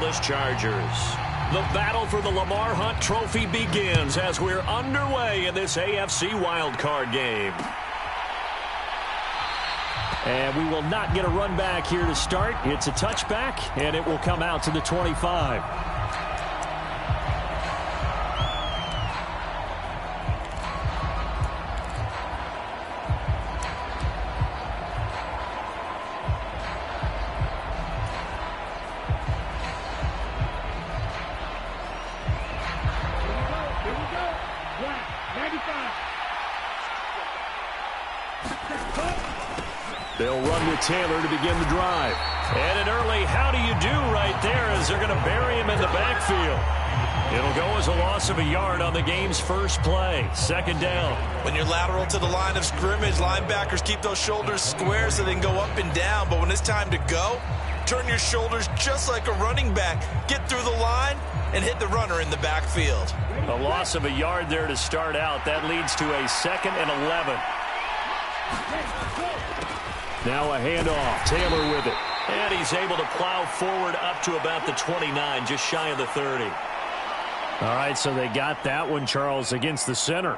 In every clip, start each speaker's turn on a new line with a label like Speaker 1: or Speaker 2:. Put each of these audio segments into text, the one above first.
Speaker 1: winless Chargers. The battle for the Lamar Hunt Trophy begins as we're underway in this AFC wildcard game. And we will not get a run back here to start. It's a touchback, and it will come out to the 25. They'll run with Taylor to begin the drive. And an early how do you do right there as they're going to bury him in the backfield. It'll go as a loss of a yard on the game's first play. Second down.
Speaker 2: When you're lateral to the line of scrimmage, linebackers keep those shoulders square so they can go up and down. But when it's time to go, turn your shoulders just like a running back. Get through the line and hit the runner in the backfield.
Speaker 1: A loss of a yard there to start out. That leads to a 2nd and 11. Now a handoff. Taylor with it. And he's able to plow forward up to about the 29, just shy of the 30. All right, so they got that one, Charles, against the center.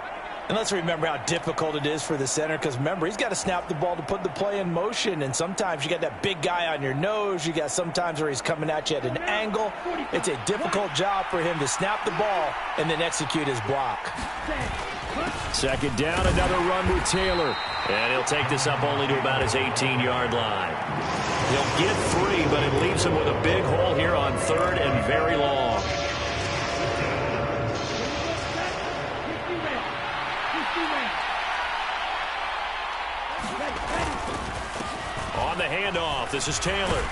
Speaker 3: And let's remember how difficult it is for the center, because remember, he's got to snap the ball to put the play in motion, and sometimes you got that big guy on your nose. You got sometimes where he's coming at you at an angle. It's a difficult job for him to snap the ball and then execute his block.
Speaker 1: Second down, another run with Taylor. And he'll take this up only to about his 18-yard line. He'll get 3, but it leaves him with a big hole here on 3rd and very long. On the handoff, this is Taylor.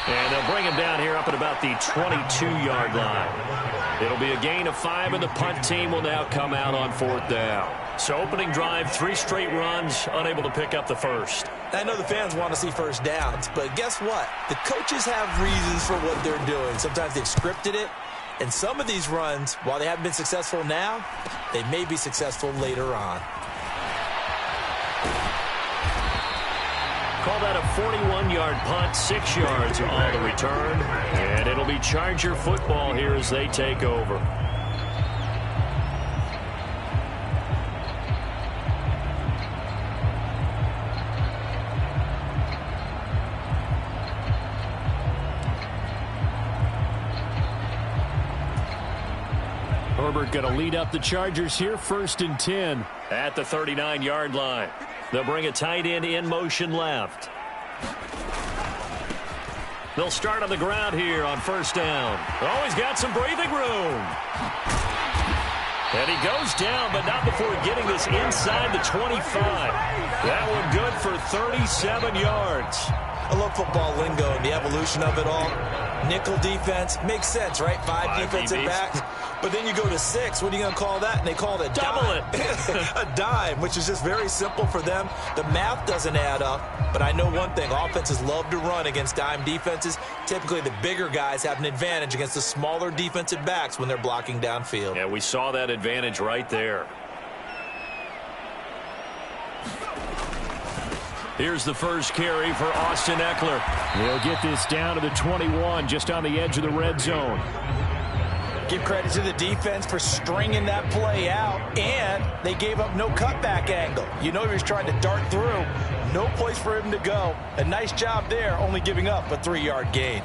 Speaker 1: And they'll bring him down here up at about the 22-yard line. It'll be a gain of 5, and the punt team will now come out on 4th down. So opening drive, 3 straight runs, unable to pick up the first.
Speaker 3: I know the fans want to see first downs, but guess what? The coaches have reasons for what they're doing. Sometimes they've scripted it, and some of these runs, while they haven't been successful now, they may be successful later on.
Speaker 1: Call that a 41-yard punt, 6 yards on the return. And it'll be Charger football here as they take over. Herbert going to lead up the Chargers here, 1st and 10 at the 39-yard line. They'll bring a tight end in motion left. They'll start on the ground here on 1st down. Oh, he's got some breathing room. And he goes down, but not before getting this inside the 25. That one good for 37 yards.
Speaker 2: I love football lingo and the evolution of it all. Nickel defense makes sense, right? 5 defensive
Speaker 1: DBs.
Speaker 2: backs. But then you go to 6. What are you going to call that? And they call it a
Speaker 1: Double
Speaker 2: dime.
Speaker 1: it.
Speaker 2: A dime, which is just very simple for them. The math doesn't add up. But I know one thing. Offenses love to run against dime defenses. Typically, the bigger guys have an advantage against the smaller defensive backs when they're blocking downfield.
Speaker 1: Yeah, we saw that advantage right there. Here's the first carry for Austin Eckler. He'll get this down to the 21, just on the edge of the red zone.
Speaker 3: Give credit to the defense for stringing that play out, and they gave up no cutback angle. You know he was trying to dart through. No place for him to go. A nice job there, only giving up a 3-yard gain.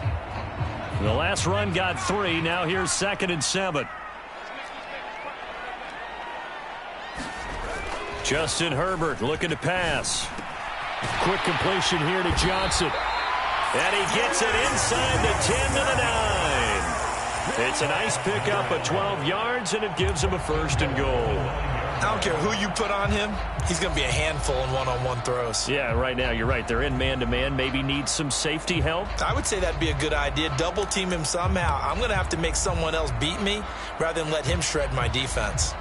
Speaker 1: The last run got 3. Now here's 2nd and 7. Justin Herbert looking to pass. Quick completion here to Johnson. And he gets it inside the 10 to the 9. It's a nice pickup of 12 yards, and it gives him a 1st and goal.
Speaker 2: I don't care who you put on him. He's going to be a handful in one-on-one throws.
Speaker 1: Yeah, right now, you're right. They're in man-to-man. Maybe needs some safety help.
Speaker 2: I would say that'd be a good idea. Double team him somehow. I'm going to have to make someone else beat me rather than let him shred my defense.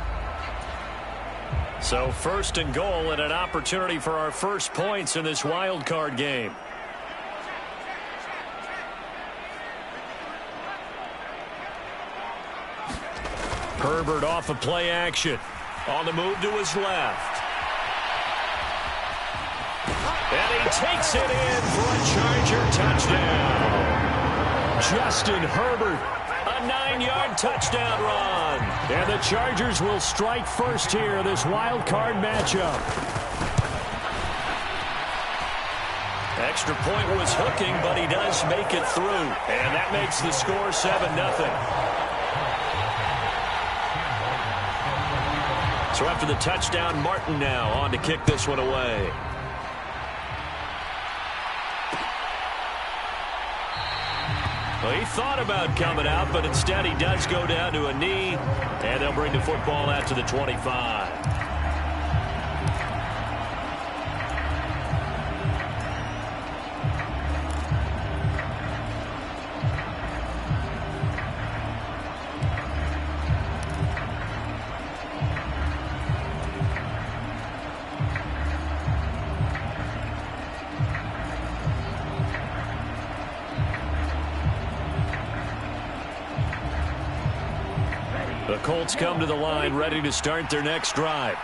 Speaker 1: So 1st and goal and an opportunity for our first points in this wild card game. Herbert off of play action. On the move to his left. And he takes it in for a Charger touchdown. Justin Herbert. A 9-yard touchdown run. And the Chargers will strike first here, this wild card matchup. Extra point was hooking, but he does make it through. And that makes the score 7-0. So after the touchdown, Martin now on to kick this one away. Well, he thought about coming out, but instead he does go down to a knee, and they'll bring the football out to the 25. The Colts come to the line ready to start their next drive.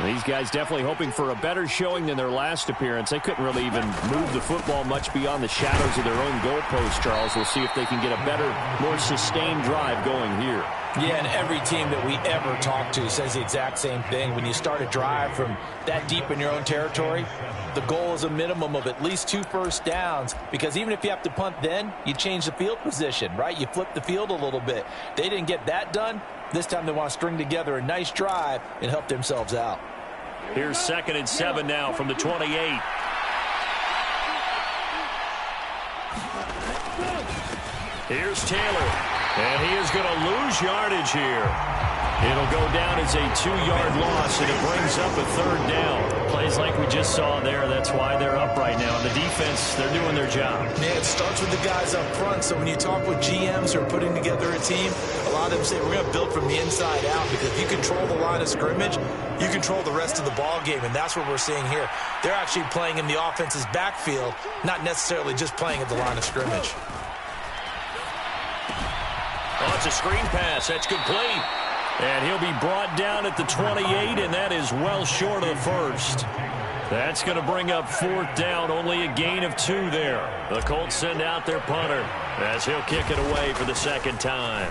Speaker 1: These guys definitely hoping for a better showing than their last appearance. They couldn't really even move the football much beyond the shadows of their own goalpost, Charles. We'll see if they can get a better, more sustained drive going here.
Speaker 3: Yeah, and every team that we ever talk to says the exact same thing. When you start a drive from that deep in your own territory, the goal is a minimum of at least 2 first downs, because even if you have to punt then, you change the field position, right? You flip the field a little bit. They didn't get that done. This time they want to string together a nice drive and help themselves out.
Speaker 1: Here's 2nd and 7 now from the 28. Here's Taylor, and he is going to lose yardage here. It'll go down as a 2-yard loss, and it brings up a 3rd down. Plays like we just saw there. That's why they're up right now. The defense, they're doing their job.
Speaker 2: Yeah, it starts with the guys up front. So when you talk with GMs who are putting together a team, a lot of them say we're going to build from the inside out, because if you control the line of scrimmage, you control the rest of the ball game, and that's what we're seeing here. They're actually playing in the offense's backfield, not necessarily just playing at the line of scrimmage.
Speaker 1: Oh, it's a screen pass. That's complete. And he'll be brought down at the 28, and that is well short of the first. That's going to bring up 4th down, only a gain of 2 there. The Colts send out their punter as he'll kick it away for the 2nd time.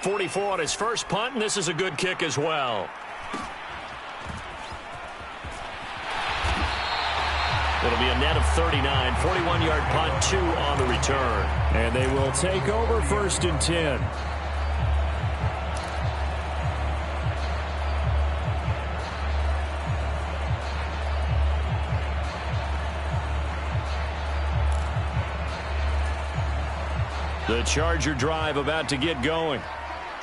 Speaker 1: 44 on his first punt, and this is a good kick as well. It'll be a net of 39, 41-yard punt, 2 on the return. And they will take over 1st and 10. The Charger drive about to get going.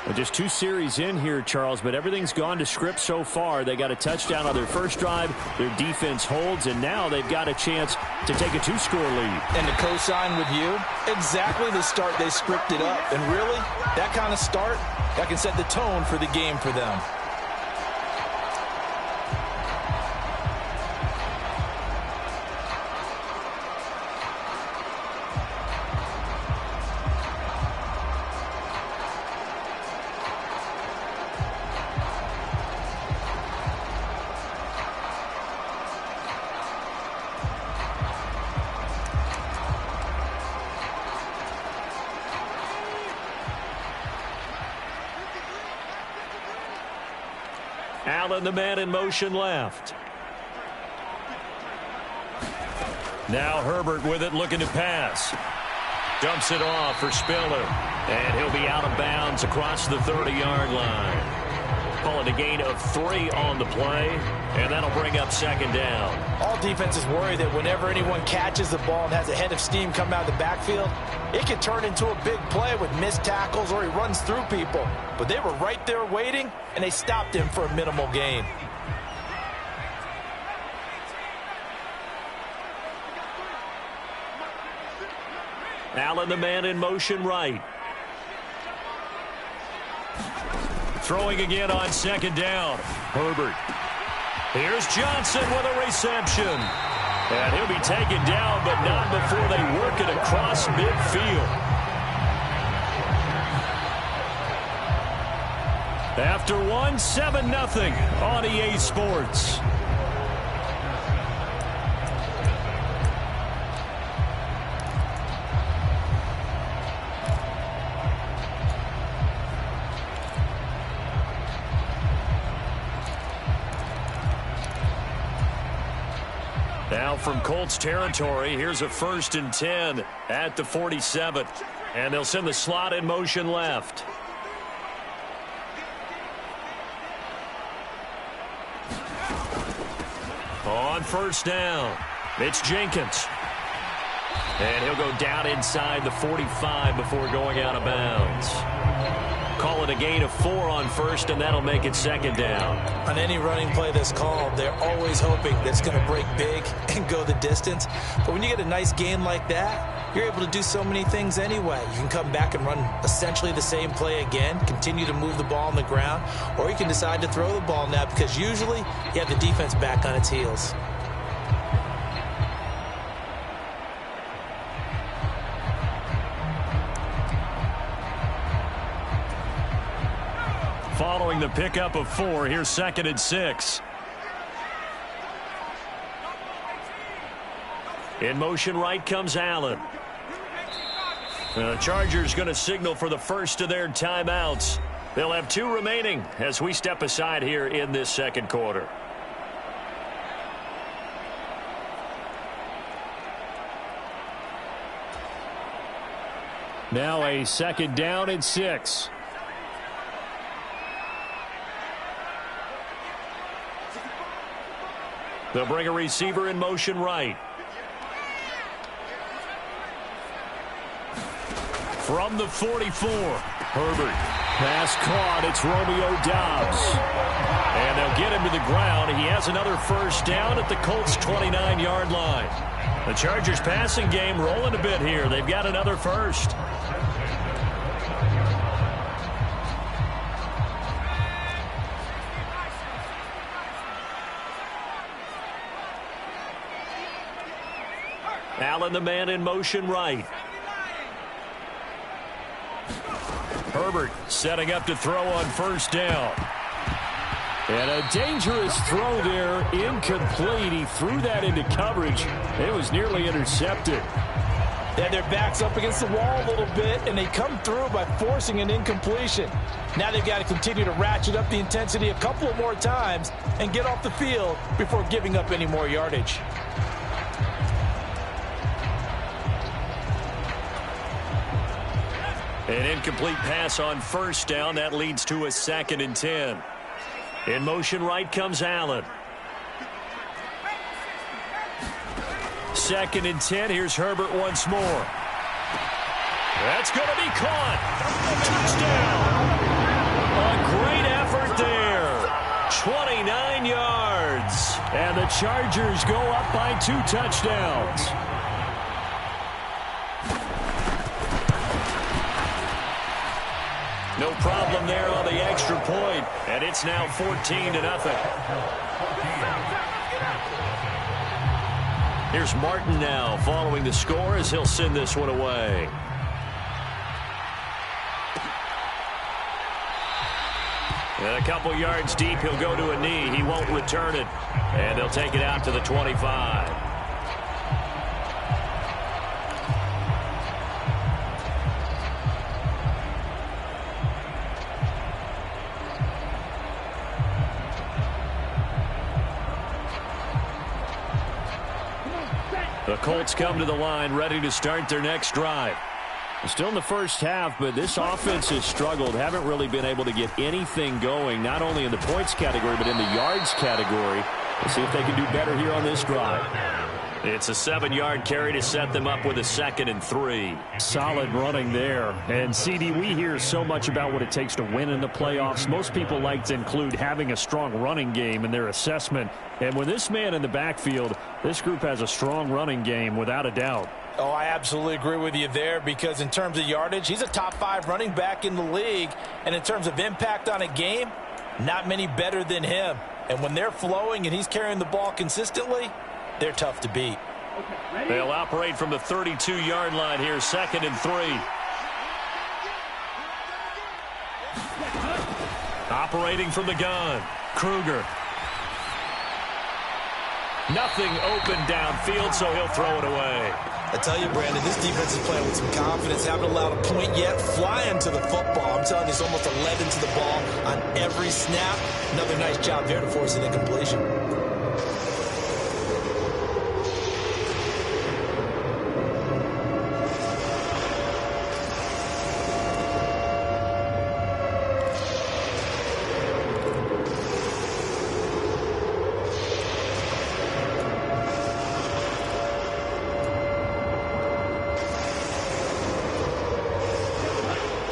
Speaker 1: Well, just 2 series in here, Charles, but everything's gone to script so far. They got a touchdown on their first drive. Their defense holds, and now they've got a chance to take a 2-score lead.
Speaker 3: And to co-sign with you, exactly the start they scripted up. And really, that kind of start, that can set the tone for the game for them.
Speaker 1: Allen, the man in motion left. Now Herbert with it, looking to pass. Dumps it off for Spiller. And he'll be out of bounds across the 30-yard line. Call it a gain of 3 on the play, and that'll bring up 2nd down.
Speaker 3: All defenses worry that whenever anyone catches the ball and has a head of steam come out of the backfield, it can turn into a big play with missed tackles or he runs through people. But they were right there waiting, and they stopped him for a minimal gain.
Speaker 1: Allen, the man in motion right. Throwing again on 2nd down. Herbert. Here's Johnson with a reception. And he'll be taken down, but not before they work it across midfield. After 1, 7-0 on EA Sports. Now from Colts territory, here's a 1st and 10 at the 47. And they'll send the slot in motion left. On 1st down, it's Jenkins. And he'll go down inside the 45 before going out of bounds. Call it a gain of 4 on 1st, and that'll make it 2nd down.
Speaker 2: On any running play that's called, they're always hoping that it's going to break big and go the distance. But when you get a nice gain like that, you're able to do so many things anyway. You can come back and run essentially the same play again, continue to move the ball on the ground, or you can decide to throw the ball now because usually you have the defense back on its heels.
Speaker 1: Following the pickup of 4, here's 2nd and 6. In motion right comes Allen. The Chargers going to signal for the first of their timeouts. They'll have 2 remaining as we step aside here in this 2nd quarter. Now a 2nd down and 6. They'll bring a receiver in motion right. From the 44, Herbert. Pass caught. It's Romeo Doubs. And they'll get him to the ground. He has another 1st down at the Colts' 29-yard line. The Chargers passing game rolling a bit here. They've got another 1st. Allen, the man in motion right. Herbert setting up to throw on 1st down. And a dangerous throw there, incomplete. He threw that into coverage. It was nearly intercepted.
Speaker 3: They had their backs up against the wall a little bit, and they come through by forcing an incompletion. Now they've got to continue to ratchet up the intensity a couple of more times and get off the field before giving up any more yardage.
Speaker 1: An incomplete pass on 1st down. That leads to a 2nd and 10. In motion right comes Allen. 2nd and 10. Here's Herbert once more. That's going to be caught. Touchdown. A great effort there. 29 yards. And the Chargers go up by 2 touchdowns. No problem there on the extra point, and it's now 14-0. Here's Martin now following the score as he'll send this one away. And a couple yards deep, he'll go to a knee. He won't return it, and they'll take it out to the 25. The Colts come to the line, ready to start their next drive. Still in the first half, but this offense has struggled. Haven't really been able to get anything going, not only in the points category, but in the yards category. We'll see if they can do better here on this drive. It's a 7-yard carry to set them up with a 2nd and 3.
Speaker 4: Solid running there. And, CD, we hear so much about what it takes to win in the playoffs. Most people like to include having a strong running game in their assessment. And with this man in the backfield, this group has a strong running game without a doubt.
Speaker 3: Oh, I absolutely agree with you there because in terms of yardage, he's a top 5 running back in the league. And in terms of impact on a game, not many better than him. And when they're flowing and he's carrying the ball consistently, they're tough to beat.
Speaker 1: They'll operate from the 32-yard line here, 2nd and 3. Operating from the gun, Kruger. Nothing open downfield, so he'll throw it away.
Speaker 2: I tell you, Brandon, this defense is playing with some confidence. Haven't allowed a point yet. Flying to the football. I'm telling you, it's almost 11 to the ball on every snap. Another nice job there to force an incompletion.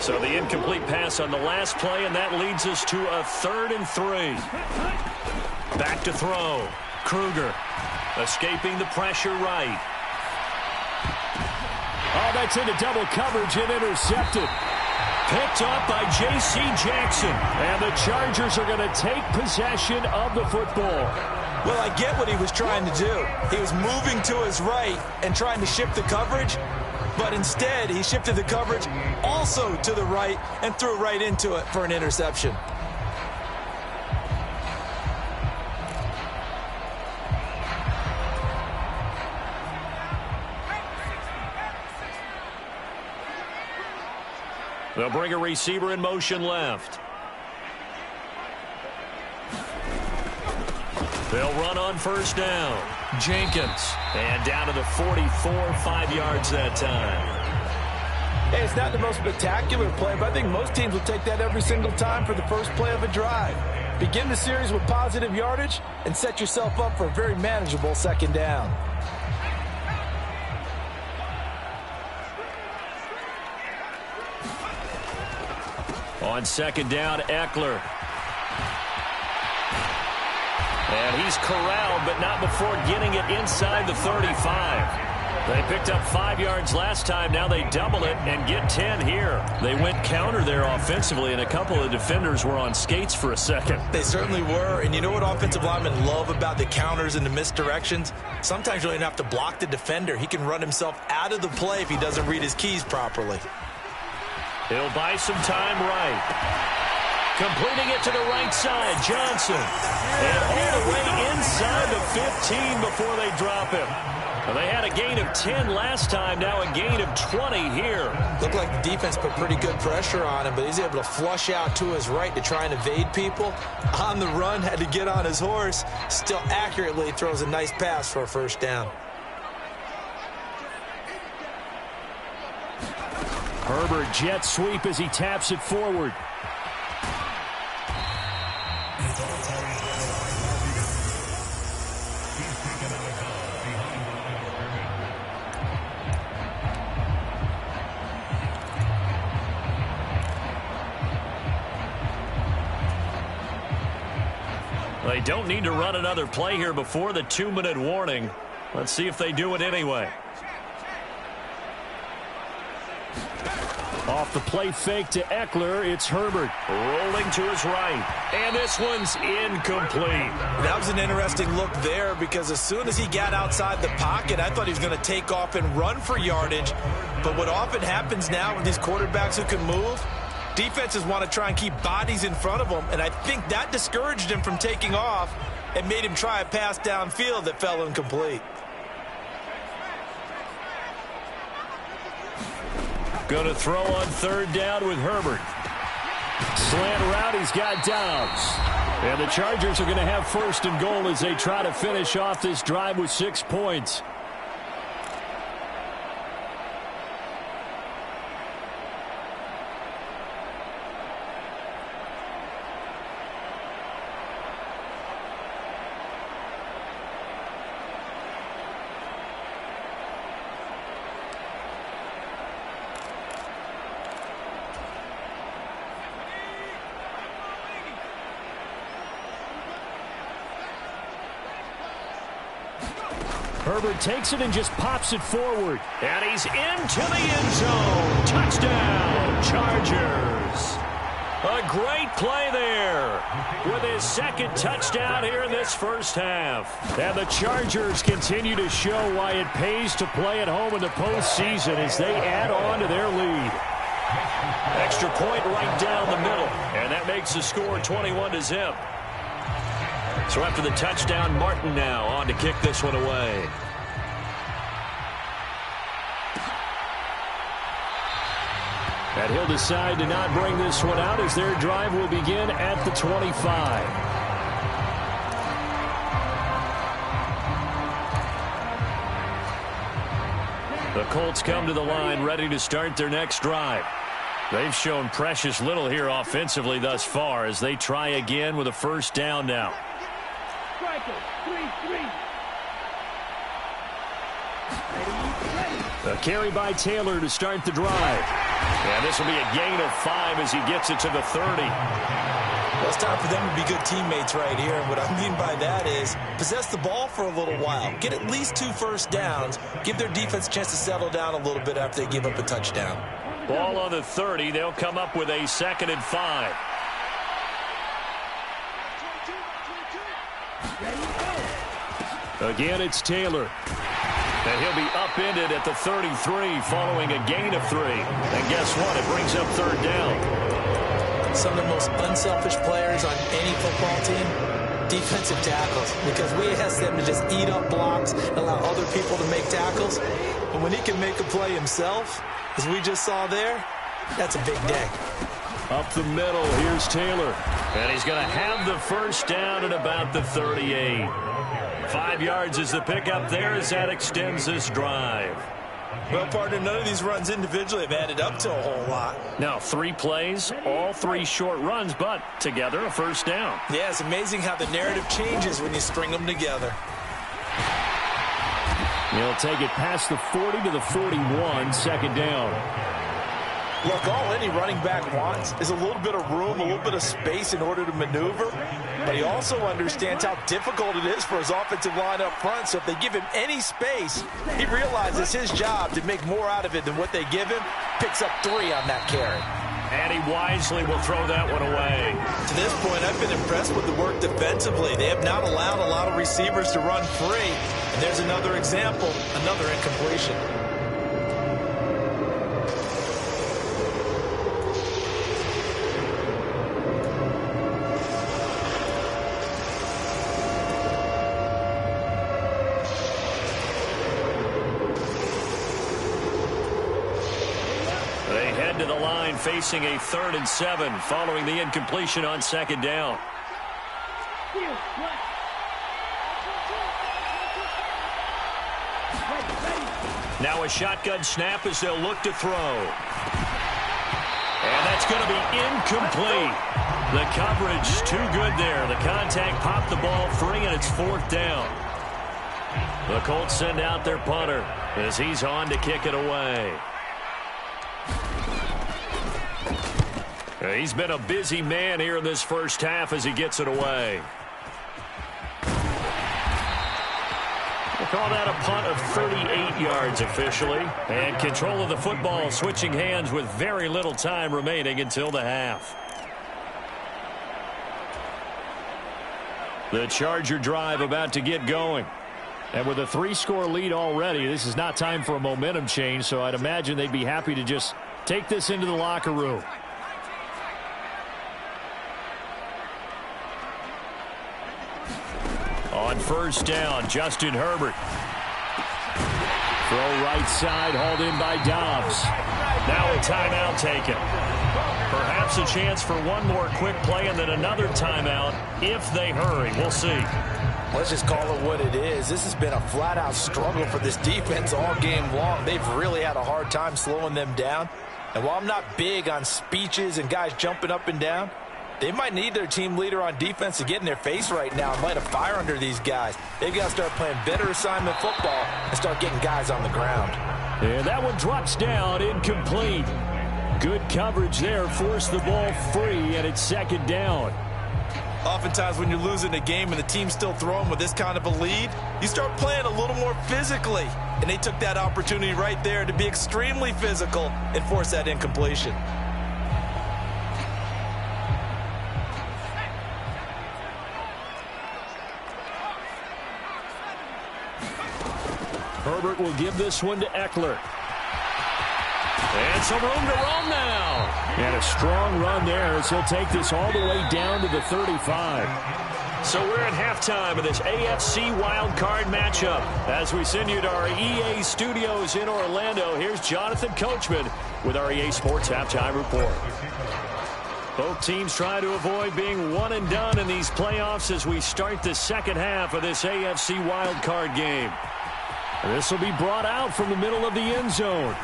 Speaker 1: So the incomplete pass on the last play, and that leads us to a 3rd and 3. Back to throw. Kruger escaping the pressure right.
Speaker 4: Oh, that's into double coverage and intercepted.
Speaker 1: Picked up by J.C. Jackson.
Speaker 4: And the Chargers are going to take possession of the football.
Speaker 2: Well, I get what he was trying to do. He was moving to his right and trying to shift the coverage, but instead he shifted the coverage also to the right and threw right into it for an interception.
Speaker 1: They'll bring a receiver in motion left. They'll run on 1st down. Jenkins. And down to the 44, 5 yards that time.
Speaker 3: Hey, it's not the most spectacular play, but I think most teams will take that every single time for the first play of a drive. Begin the series with positive yardage and set yourself up for a very manageable 2nd down.
Speaker 1: On 2nd down, Eckler. And he's corralled, but not before getting it inside the 35. They picked up 5 yards last time. Now they double it and get 10 here. They went counter there offensively, and a couple of defenders were on skates for a second.
Speaker 2: They certainly were. And you know what offensive linemen love about the counters and the misdirections? Sometimes you don't even have to block the defender. He can run himself out of the play if he doesn't read his keys properly.
Speaker 1: He'll buy some time right. Completing it to the right side, Johnson. And all the way inside the 15 before they drop him. Well, they had a gain of 10 last time, now a gain of 20 here.
Speaker 2: Looked like the defense put pretty good pressure on him, but he's able to flush out to his right to try and evade people. On the run, had to get on his horse. Still accurately throws a nice pass for a 1st down.
Speaker 4: Herbert jet sweep as he taps it forward.
Speaker 1: They don't need to run another play here before the 2-minute warning. Let's see if they do it anyway.
Speaker 4: Off the play fake to Eckler, it's Herbert.
Speaker 1: Rolling to his right. And this one's incomplete.
Speaker 2: That was an interesting look there because as soon as he got outside the pocket, I thought he was going to take off and run for yardage. But what often happens now with these quarterbacks who can move, defenses want to try and keep bodies in front of them, and I think that discouraged him from taking off and made him try a pass downfield that fell incomplete.
Speaker 1: Going to throw on 3rd down with Herbert.
Speaker 4: Slant route, he's got Downs. And the Chargers are going to have 1st and goal as they try to finish off this drive with 6 points. Herbert takes it and just pops it forward.
Speaker 1: And he's into the end zone. Touchdown, Chargers. A great play there with his 2nd touchdown here in this 1st half.
Speaker 4: And the Chargers continue to show why it pays to play at home in the postseason as they add on to their lead.
Speaker 1: Extra point right down the middle. And that makes the score 21-0. So after the touchdown, Martin now on to kick this one away.
Speaker 4: And he'll decide to not bring this one out as their drive will begin at the 25.
Speaker 1: The Colts come to the line ready to start their next drive. They've shown precious little here offensively thus far as they try again with a 1st down now.
Speaker 4: A carry by Taylor to start the drive.
Speaker 1: And this will be a gain of 5 as he gets it to the 30.
Speaker 2: Well, it's time for them to be good teammates right here. And what I mean by that is possess the ball for a little while. Get at least 2 first downs. Give their defense a chance to settle down a little bit after they give up a touchdown.
Speaker 1: Ball on the 30. They'll come up with a 2nd and 5.
Speaker 4: Again, it's Taylor.
Speaker 1: And he'll be upended at the 33 following a gain of 3. And guess what? It brings up 3rd down.
Speaker 2: Some of the most unselfish players on any football team, defensive tackles, because we ask them to just eat up blocks and allow other people to make tackles. But when he can make a play himself, as we just saw there, that's a big day.
Speaker 4: Up the middle, here's Taylor.
Speaker 1: And he's going to have the first down at about the 38. 5 yards is the pickup there as that extends this drive.
Speaker 2: Well, partner, none of these runs individually have added up to a whole lot.
Speaker 1: Now, 3 plays, all 3 short runs, but together a first down.
Speaker 2: Yeah, it's amazing how the narrative changes when you string them together.
Speaker 4: He'll take it past the 40 to the 41, 2nd down.
Speaker 3: Look, all any running back wants is a little bit of room, a little bit of space in order to maneuver. But he also understands how difficult it is for his offensive line up front. So if they give him any space, he realizes his job to make more out of it than what they give him. Picks up 3 on that carry.
Speaker 1: And he wisely will throw that one away.
Speaker 2: To this point, I've been impressed with the work defensively. They have not allowed a lot of receivers to run free. And there's another example, another incompletion.
Speaker 1: To the line facing a 3rd and 7 following the incompletion on 2nd down. Now a shotgun snap as they'll look to throw. And that's going to be incomplete. The coverage too good there. The contact popped the ball free, and it's 4th down. The Colts send out their punter as he's on to kick it away. He's been a busy man here in this first half as he gets it away. We'll call that a punt of 38 yards officially. And control of the football switching hands with very little time remaining until the half. The Charger drive about to get going. And with a 3-score lead already, this is not time for a momentum change, so I'd imagine they'd be happy to just take this into the locker room. On first down, Justin Herbert. Throw right side, hauled in by Dobbs. Now a timeout taken. Perhaps a chance for one more quick play and then another timeout if they hurry. We'll see.
Speaker 3: Let's just call it what it is. This has been a flat-out struggle for this defense all game long. They've really had a hard time slowing them down. And while I'm not big on speeches and guys jumping up and down, they might need their team leader on defense to get in their face right now and light a fire under these guys. They've got to start playing better assignment football and start getting guys on the ground.
Speaker 4: And that one drops down, incomplete. Good coverage there, forced the ball free, and it's 2nd down.
Speaker 2: Oftentimes when you're losing a game and the team's still throwing with this kind of a lead, you start playing a little more physically. And they took that opportunity right there to be extremely physical and force that incompletion.
Speaker 4: Herbert will give this one to Eckler.
Speaker 1: And some room to roam now.
Speaker 4: And a strong run there as he'll take this all the way down to the 35.
Speaker 1: So we're at halftime of this AFC wildcard matchup. As we send you to our EA studios in Orlando, here's Jonathan Coachman with our EA Sports Halftime Report. Both teams try to avoid being one and done in these playoffs as we start the second half of this AFC wildcard game.
Speaker 4: This will be brought out from the middle of the end zone.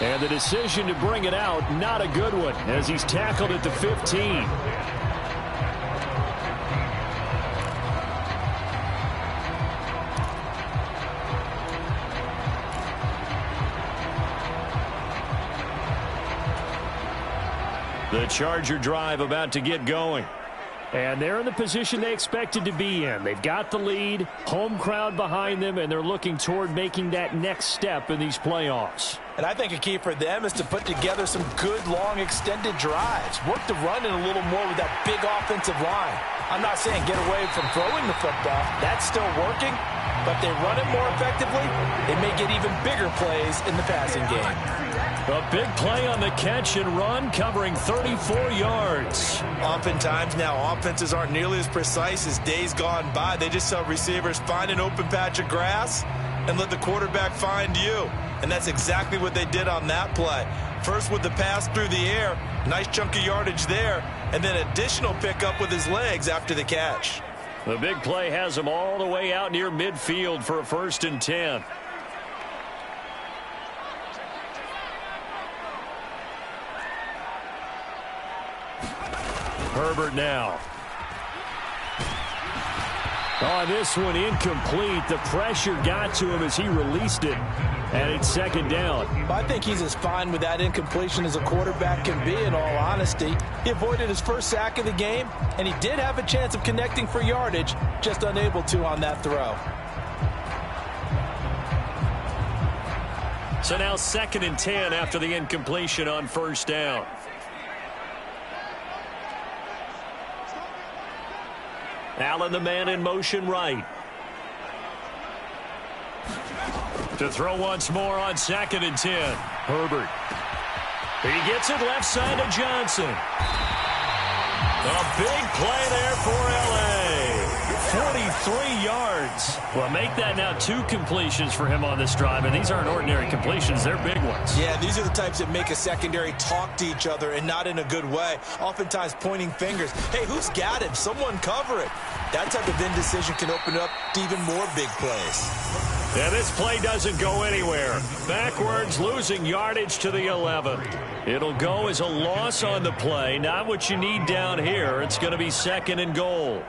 Speaker 4: And the decision to bring it out, not a good one, as he's tackled at the 15.
Speaker 1: The Charger drive about to get going.
Speaker 4: And they're in the position they expected to be in. They've got the lead, home crowd behind them, and they're looking toward making that next step in these playoffs.
Speaker 3: And I think a key for them is to put together some good, long, extended drives. Work the run in a little more with that big offensive line. I'm not saying get away from throwing the football. That's still working. But if they run it more effectively, they may get even bigger plays in the passing game.
Speaker 1: A big play on the catch and run, covering 34 yards.
Speaker 2: Oftentimes now, offenses aren't nearly as precise as days gone by. They just tell receivers, find an open patch of grass and let the quarterback find you. And that's exactly what they did on that play. First with the pass through the air, nice chunk of yardage there, and then additional pickup with his legs after the catch.
Speaker 1: The big play has him all the way out near midfield for a 1st and 10. Herbert now. Oh, this one incomplete. The pressure got to him as he released it, and it's 2nd down.
Speaker 3: I think he's as fine with that incompletion as a quarterback can be, in all honesty. He avoided his first sack of the game, and he did have a chance of connecting for yardage, just unable to on that throw.
Speaker 1: So now 2nd and 10 after the incompletion on 1st down. Allen, the man in motion right. To throw once more on 2nd and 10. Herbert. He gets it left side to Johnson. A big play there for L.A. 43 yards. Well, make that now 2 completions for him on this drive, and these aren't ordinary completions. They're big ones.
Speaker 2: Yeah, these are the types that make a secondary talk to each other and not in a good way. Oftentimes pointing fingers. Hey, who's got him? Someone cover it. That type of indecision can open up to even more big plays.
Speaker 1: Yeah, this play doesn't go anywhere. Backwards, losing yardage to the 11. It'll go as a loss on the play. Not what you need down here. It's going to be 2nd and goal.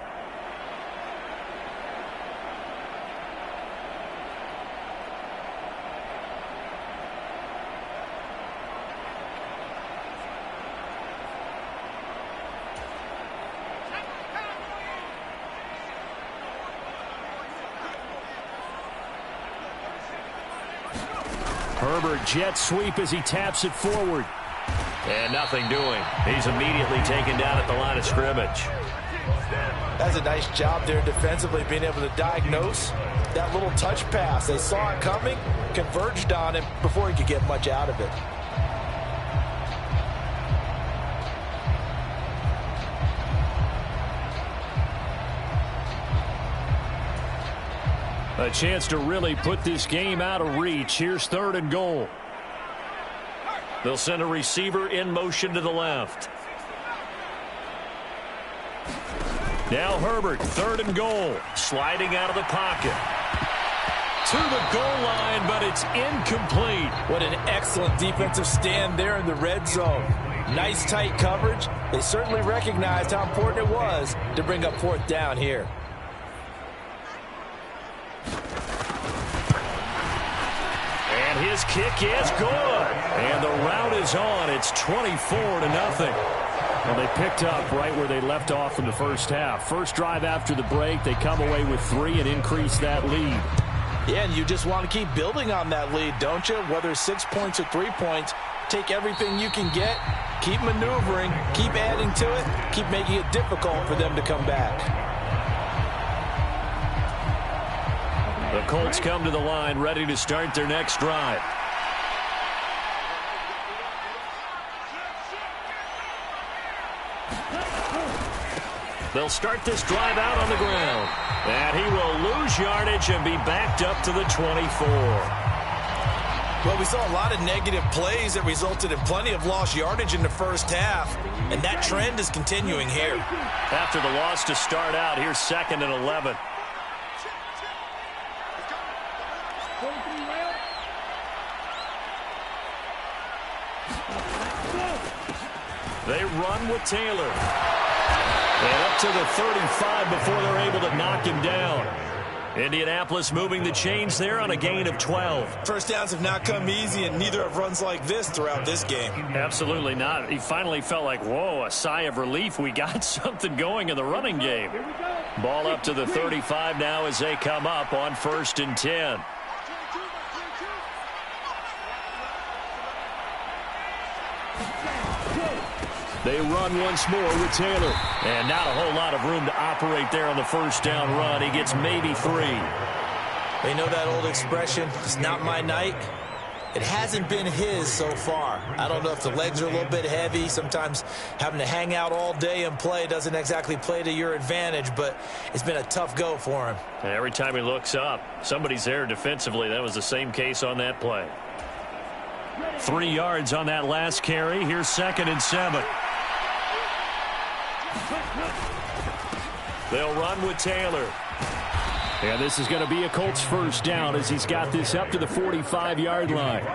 Speaker 1: Herbert jet sweep as he taps it forward. And nothing doing. He's immediately taken down at the line of scrimmage.
Speaker 3: That's a nice job there defensively, being able to diagnose that little touch pass. They saw it coming, converged on him before he could get much out of it.
Speaker 4: A chance to really put this game out of reach. Here's 3rd and goal.
Speaker 1: They'll send a receiver in motion to the left. Now Herbert, 3rd and goal. Sliding out of the pocket. To the goal line, but it's incomplete.
Speaker 3: What an excellent defensive stand there in the red zone. Nice tight coverage. They certainly recognized how important it was to bring up 4th down here.
Speaker 1: And his kick is good. And the route is on. It's 24-0.
Speaker 4: Well, they picked up right where they left off in the first half. First drive after the break, they come away with 3 and increase that lead.
Speaker 3: Yeah, and you just want to keep building on that lead, don't you? Whether it's 6 points or 3 points, take everything you can get, keep maneuvering, keep adding to it, keep making it difficult for them to come back.
Speaker 1: The Colts come to the line, ready to start their next drive. They'll start this drive out on the ground. And he will lose yardage and be backed up to the 24.
Speaker 2: Well, we saw a lot of negative plays that resulted in plenty of lost yardage in the first half, and that trend is continuing here.
Speaker 1: After the loss to start out, here's 2nd and 11. They run with Taylor. And up to the 35 before they're able to knock him down. Indianapolis moving the chains there on a gain of 12.
Speaker 2: First downs have not come easy, and neither have runs like this throughout this game.
Speaker 4: Absolutely not. He finally felt like, whoa, a sigh of relief. We got something going in the running game.
Speaker 1: Ball up to the 35 now as they come up on 1st and 10.
Speaker 4: They run once more with Taylor.
Speaker 1: And not a whole lot of room to operate there on the first down run. He gets maybe 3.
Speaker 2: They know that old expression, it's not my night. It hasn't been his so far. I don't know if the legs are a little bit heavy. Sometimes having to hang out all day and play doesn't exactly play to your advantage, but it's been a tough go for him.
Speaker 1: And every time he looks up, somebody's there defensively. That was the same case on that play. 3 yards on that last carry. Here's 2nd and 7. They'll run with Taylor.
Speaker 4: And this is going to be a Colts first down as he's got this up to the 45-yard line.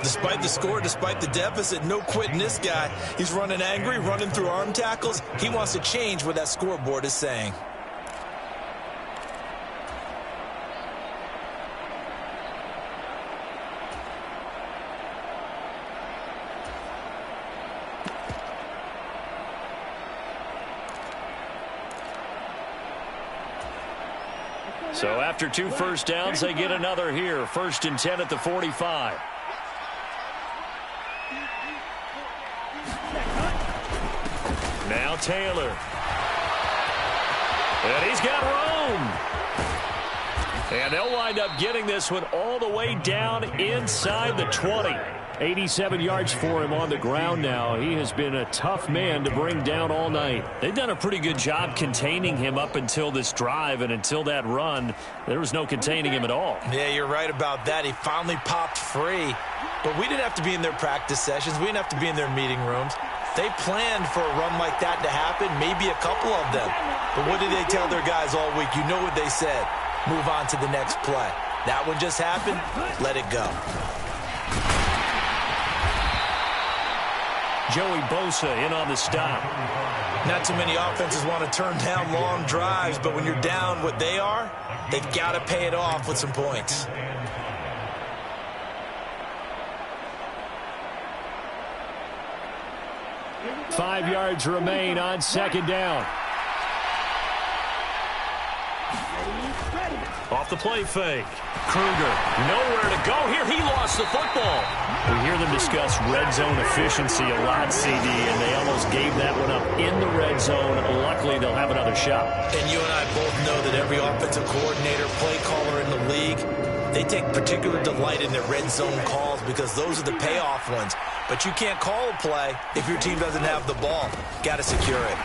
Speaker 2: Despite the score, despite the deficit, no quitting this guy. He's running angry, running through arm tackles. He wants to change what that scoreboard is saying.
Speaker 1: So after 2 first downs, they get another here. 1st and 10 at the 45. Now Taylor. And he's got room. And they'll wind up getting this one all the way down inside the 20.
Speaker 4: 87 yards for him on the ground now. He has been a tough man to bring down all night.
Speaker 1: They've done a pretty good job containing him up until this drive, and until that run, there was no containing him at all.
Speaker 2: Yeah, you're right about that. He finally popped free. But we didn't have to be in their practice sessions. We didn't have to be in their meeting rooms. They planned for a run like that to happen, maybe a couple of them. But what did they tell their guys all week? You know what they said. Move on to the next play. That one just happened. Let it go.
Speaker 1: Joey Bosa in on the stop.
Speaker 2: Not too many offenses want to turn down long drives, but when you're down what they are, they've got to pay it off with some points.
Speaker 4: Five yards remain on 2nd down.
Speaker 1: Off the play fake. Kruger, nowhere to go here. He lost the football. We hear them discuss red zone efficiency a lot, CD, and they almost gave that one up in the red zone. Luckily, they'll have another shot.
Speaker 2: And you and I both know that every offensive coordinator, play caller in the league, they take particular delight in their red zone calls because those are the payoff ones. But you can't call a play if your team doesn't have the ball. Got to secure it.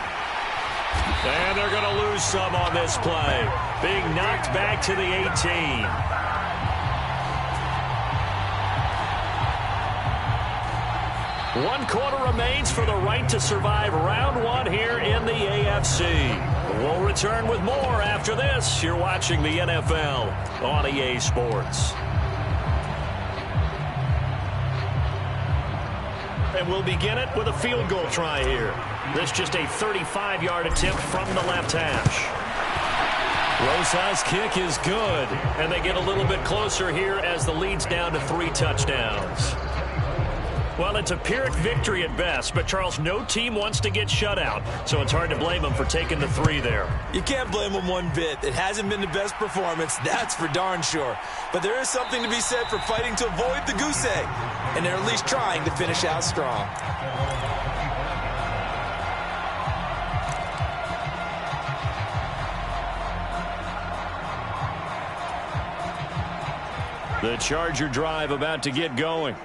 Speaker 1: And they're going to lose some on this play. Being knocked back to the 18. One quarter remains for the right to survive round one here in the AFC. We'll return with more after this. You're watching the NFL on EA Sports. And we'll begin it with a field goal try here. This just a 35-yard attempt from the left hash. Rosa's kick is good, and they get a little bit closer here as the lead's down to 3 touchdowns. Well, it's a Pyrrhic victory at best, but, Charles, no team wants to get shut out, so it's hard to blame them for taking the 3 there.
Speaker 2: You can't blame them one bit. It hasn't been the best performance, that's for darn sure. But there is something to be said for fighting to avoid the goose egg, and they're at least trying to finish out strong.
Speaker 1: The Charger drive about to get going.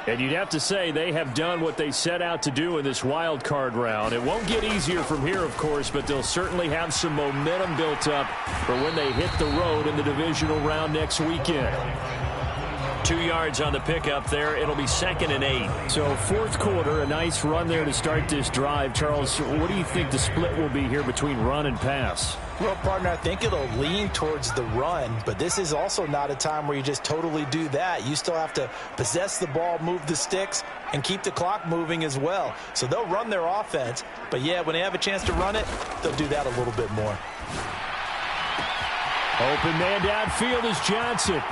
Speaker 4: And you'd have to say they have done what they set out to do in this wild card round. It won't get easier from here, of course, but they'll certainly have some momentum built up for when they hit the road in the divisional round next weekend.
Speaker 1: 2 yards on the pickup there. It'll be 2nd and 8.
Speaker 4: So 4th quarter, a nice run there to start this drive. Charles, what do you think the split will be here between run and pass?
Speaker 3: Well, partner, I think it'll lean towards the run, but this is also not a time where you just totally do that. You still have to possess the ball, move the sticks, and keep the clock moving as well. So they'll run their offense, but yeah, when they have a chance to run it, they'll do that a little bit more.
Speaker 4: Open man downfield is Johnson.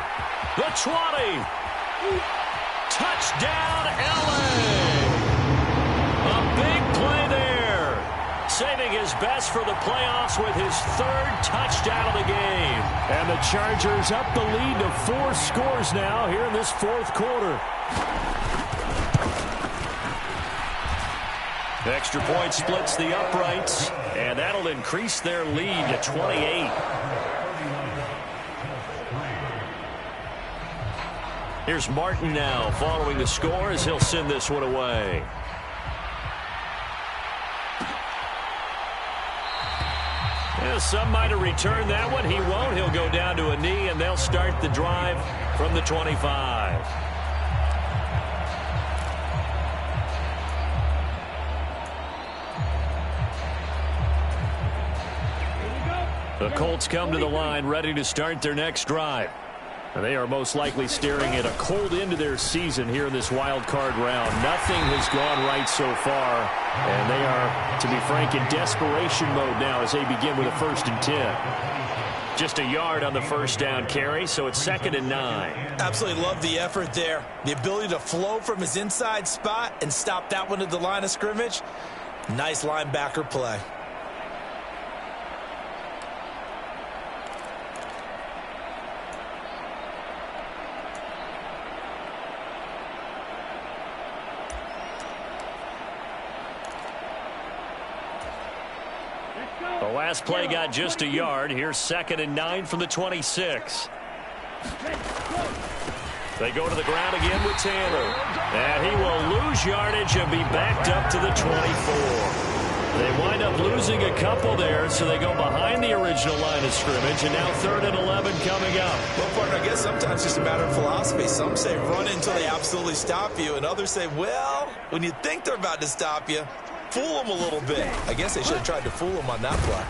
Speaker 1: The 20. Touchdown, L.A. A big play there. Saving his best for the playoffs with his third touchdown of the game.
Speaker 4: And the Chargers up the lead to 4 scores now here in this fourth quarter.
Speaker 1: Extra point splits the uprights, and that'll increase their lead to 28. Here's Martin now following the score as he'll send this one away. Yeah, some might have returned that one. He won't. He'll go down to a knee, and they'll start the drive from the 25. The Colts come to the line ready to start their next drive. And they are most likely staring at a cold end to their season here in this wild card round. Nothing has gone right so far, and they are, to be frank, in desperation mode now as they begin with a 1st and 10. Just a yard on the first down carry, so it's 2nd and 9.
Speaker 2: Absolutely love the effort there. The ability to flow from his inside spot and stop that one at the line of scrimmage. Nice linebacker play.
Speaker 1: The last play got just a yard. Here's 2nd and 9 from the 26. They go to the ground again with Taylor. And he will lose yardage and be backed up to the 24. They wind up losing a couple there, so they go behind the original line of scrimmage, and now 3rd and 11 coming up.
Speaker 2: Well, partner, I guess sometimes it's just a matter of philosophy. Some say run until they absolutely stop you, and others say, well, when you think they're about to stop you, fool them a little bit. I guess they should have tried to fool him on that play.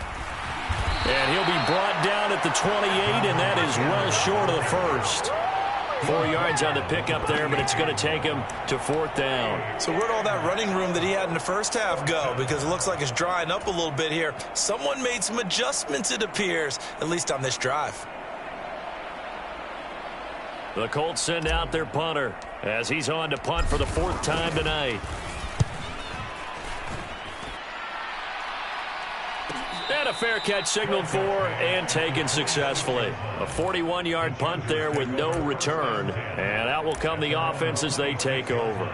Speaker 1: And he'll be brought down at the 28, and that is well short of the first. 4 yards on the pickup there, but it's going to take him to 4th down.
Speaker 2: So where'd all that running room that he had in the first half go? Because it looks like it's drying up a little bit here. Someone made some adjustments, it appears, at least on this drive.
Speaker 1: The Colts send out their punter as he's on to punt for the 4th time tonight. And a fair catch signaled for and taken successfully. A 41-yard punt there with no return. And out will come the offense as they take over.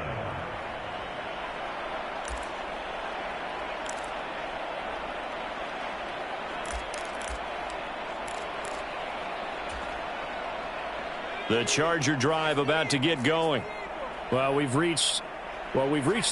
Speaker 1: The Charger drive about to get going.
Speaker 4: Well, we've reached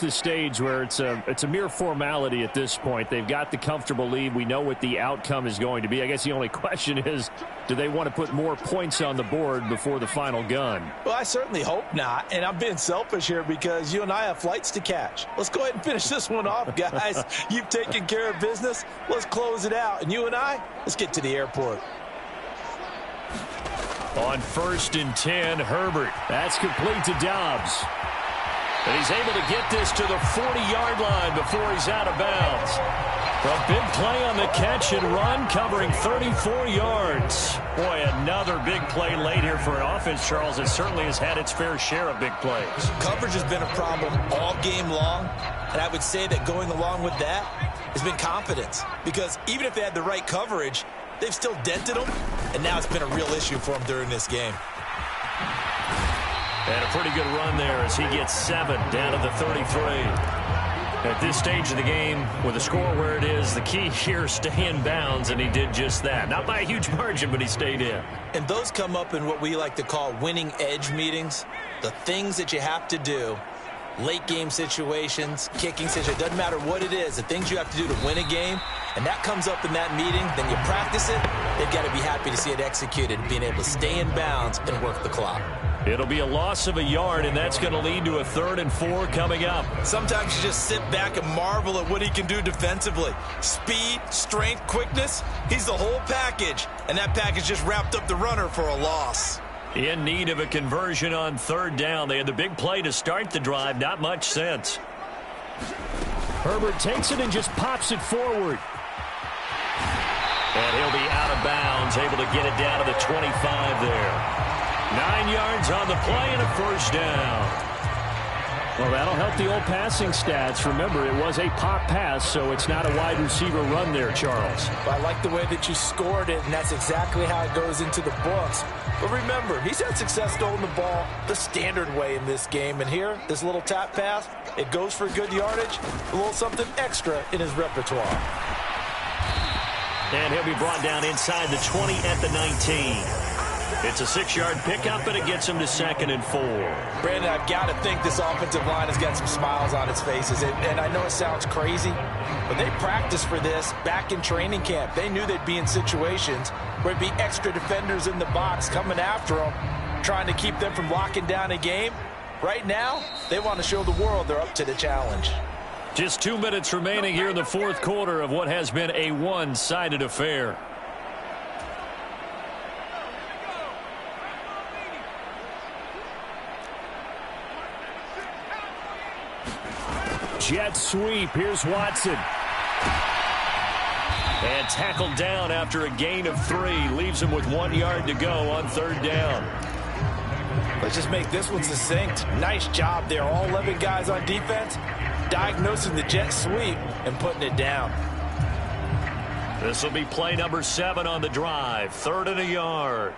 Speaker 4: the stage where it's a mere formality at this point. They've got the comfortable lead. We know what the outcome is going to be. I guess the only question is, do they want to put more points on the board before the final gun?
Speaker 3: Well, I certainly hope not, and I'm being selfish here because you and I have flights to catch. Let's go ahead and finish this one off, guys. You've taken care of business. Let's close it out, and you and I, let's get to the airport.
Speaker 1: On 1st and 10, Herbert.
Speaker 4: That's complete to Dobbs.
Speaker 1: And he's able to get this to the 40-yard line before he's out of bounds. A big play on the catch and run, covering 34 yards. Boy, another big play late here for an offense, Charles. It certainly has had its fair share of big plays.
Speaker 2: Coverage has been a problem all game long, and I would say that going along with that has been confidence. Because even if they had the right coverage, they've still dented them, and now it's been a real issue for them during this game.
Speaker 1: And a pretty good run there as he gets 7 down to the 33. At this stage of the game, with the score where it is, the key here is stay in bounds, and he did just that. Not by a huge margin, but he stayed in.
Speaker 2: And those come up in what we like to call winning edge meetings. The things that you have to do, late game situations, kicking situations, doesn't matter what it is, the things you have to do to win a game, and that comes up in that meeting, then you practice it, they've got to be happy to see it executed, being able to stay in bounds and work the clock.
Speaker 1: It'll be a loss of a yard, and that's going to lead to a 3rd and 4 coming up.
Speaker 2: Sometimes you just sit back and marvel at what he can do defensively. Speed, strength, quickness, he's the whole package, and that package just wrapped up the runner for a loss.
Speaker 1: In need of a conversion on 3rd down. They had the big play to start the drive, not much sense.
Speaker 4: Herbert takes it and just pops it forward.
Speaker 1: And he'll be out of bounds, able to get it down to the 25 there. 9 yards on the play and a first down.
Speaker 4: Well, that'll help the old passing stats. Remember, it was a pop pass, so it's not a wide receiver run there, Charles.
Speaker 3: Well, I like the way that you scored it, and that's exactly how it goes into the books. But remember, he's had success throwing the ball the standard way in this game. And here, this little tap pass, it goes for good yardage, a little something extra in his repertoire.
Speaker 1: And he'll be brought down inside the 20 at the 19. It's a 6-yard pickup, and it gets him to 2nd and 4.
Speaker 3: Brandon, I've got to think this offensive line has got some smiles on its faces. And I know it sounds crazy, but they practiced for this back in training camp. They knew they'd be in situations where it'd be extra defenders in the box coming after them, trying to keep them from locking down a game. Right now, they want to show the world they're up to the challenge.
Speaker 1: Just 2 minutes remaining here in the fourth quarter of what has been a one-sided affair.
Speaker 4: Jet sweep. Here's Watson.
Speaker 1: And tackled down after a gain of 3. Leaves him with 1 yard to go on 3rd down.
Speaker 3: Let's just make this one succinct. Nice job there. All 11 guys on defense diagnosing the jet sweep and putting it down.
Speaker 1: This will be play number 7 on the drive. 3rd and a yard.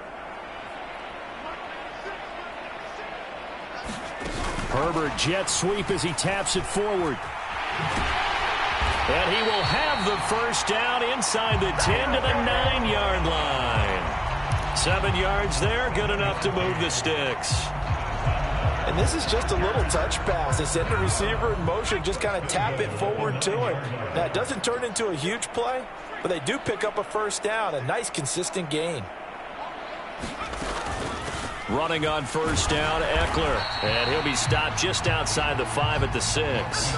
Speaker 4: Herbert jet sweep as he taps it forward.
Speaker 1: And he will have the first down inside the 10 to the 9-yard line. 7 yards there, good enough to move the sticks.
Speaker 3: And this is just a little touch pass. They send the receiver in motion, just kind of tap it forward to him. Now, it doesn't turn into a huge play, but they do pick up a first down, a nice consistent gain.
Speaker 1: Running on first down, Eckler. And he'll be stopped just outside the 5 at the 6.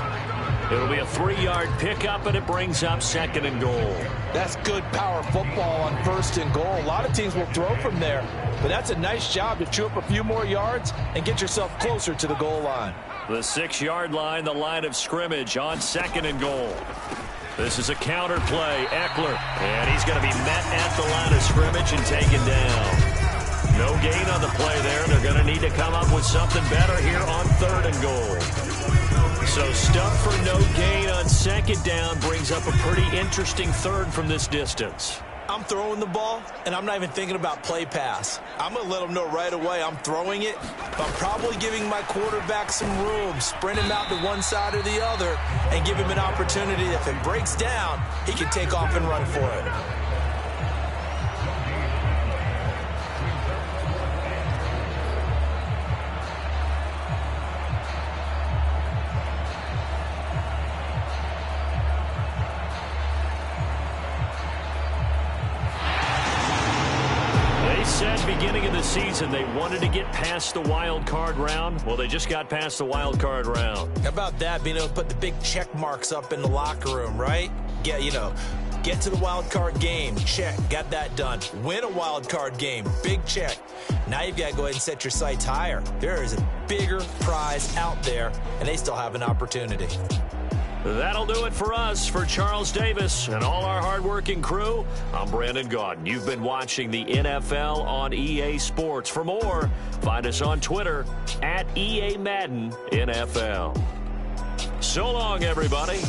Speaker 1: It'll be a 3-yard pickup, and it brings up 2nd and goal.
Speaker 3: That's good power football on 1st and goal. A lot of teams will throw from there, but that's a nice job to chew up a few more yards and get yourself closer to the goal line.
Speaker 1: The 6-yard line, the line of scrimmage on 2nd and goal. This is a counter play, Eckler. And he's going to be met at the line of scrimmage and taken down. No gain on the play there. They're going to need to come up with something better here on 3rd and goal. So stuff for no gain on 2nd down brings up a pretty interesting 3rd from this distance.
Speaker 2: I'm throwing the ball, and I'm not even thinking about play pass. I'm going to let them know right away I'm throwing it, but I'm probably giving my quarterback some room, sprint him out to one side or the other, and give him an opportunity. If it breaks down, he can take off and run for it.
Speaker 1: Beginning of the season, they wanted to get past the wild card round. Well, they just got past the wild card round.
Speaker 2: How about that, being able to put the big check marks up in the locker room, right? Get to the wild card game, check, got that done. Win a wild card game, big check. Now you've got to go ahead and set your sights higher. There is a bigger prize out there, and they still have an opportunity.
Speaker 1: That'll do it for us. For Charles Davis and all our hardworking crew, I'm Brandon Gaudin. You've been watching the NFL on EA Sports. For more, find us on Twitter @EA Madden NFL. So long, everybody.